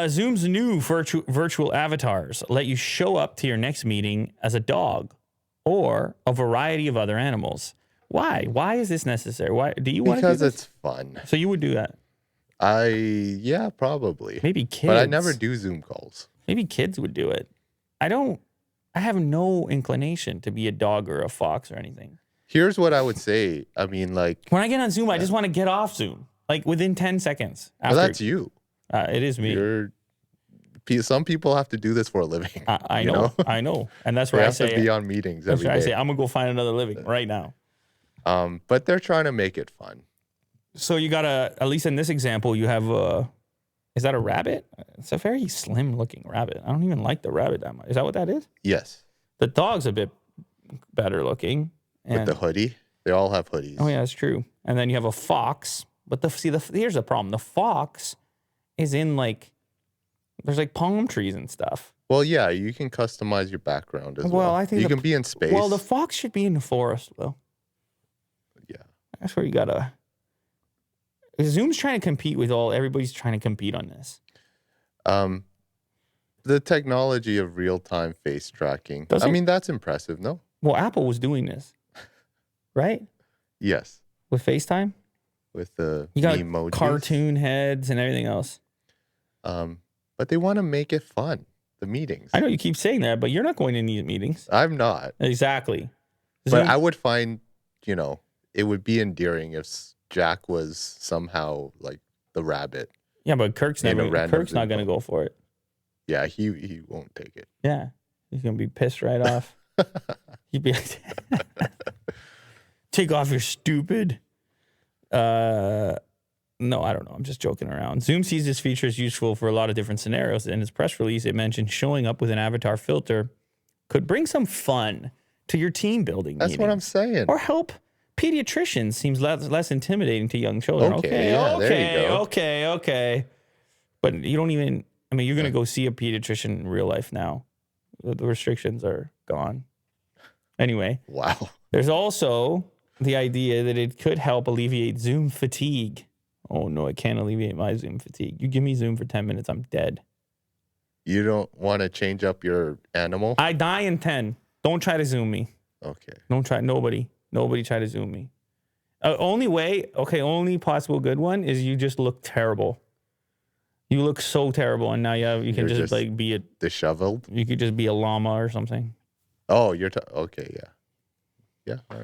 Zoom's new virtual avatars let you show up to your next meeting as a dog or a variety of other animals. Why? Why is this necessary? Why do you want to do this? Because it's fun. So you would do that? Yeah, probably. Maybe kids. But I never do Zoom calls. Maybe kids would do it. I have no inclination to be a dog or a fox or anything. Here's what I would say. I mean, like... When I get on Zoom, I just want to get off Zoom. Like within 10 seconds. Well, that's you. It is me. Some people have to do this for a living. I know. I know. And that's where I say... have to be on meetings every day. I say, I'm going to go find another living right now. But they're trying to make it fun. So you got at least in this example, you have is that a rabbit? It's a very slim looking rabbit. I don't even like the rabbit that much. Is that what that is? Yes. The dog's a bit better looking. With the hoodie? They all have hoodies. Oh, yeah, that's true. And then you have a fox. But here's the problem. The fox is in there's like palm trees and stuff. Well, yeah, you can customize your background as well. Well, I think you can be in space. Well, the fox should be in the forest, though. Yeah. That's where you got to... Zoom's trying to compete with everybody's trying to compete on this. The technology of real-time face tracking. I mean, that's impressive, no? Well, Apple was doing this, right? Yes. With FaceTime? With the you got emojis. Cartoon heads and everything else. But they want to make it fun, the meetings. I know you keep saying that, but you're not going to these meetings. I'm not. Exactly. But I would find, it would be endearing if Jack was somehow like the rabbit. Yeah, but Kirk's not going to go for it. Yeah, he won't take it. Yeah, he's going to be pissed right off. He'd be like, take off your stupid. No, I don't know. I'm just joking around. Zoom sees this feature as useful for a lot of different scenarios. In its press release, it mentioned showing up with an avatar filter could bring some fun to your team building That's meetings. what I'm saying. Or help pediatricians. Seems less intimidating to young children. Okay, there you go. Okay. But you don't even... I mean, you're going to go see a pediatrician in real life now. The restrictions are gone. Anyway. Wow. There's also the idea that it could help alleviate Zoom fatigue. Oh, no, it can't alleviate my Zoom fatigue. You give me Zoom for 10 minutes, I'm dead. You don't want to change up your animal? I die in 10. Don't try to Zoom me. Okay. Don't try. Nobody try to Zoom me. Only possible good one is you just look terrible. You look so terrible, and now you can just like be disheveled. You could just be a llama or something. Oh, okay, yeah. Yeah. All right.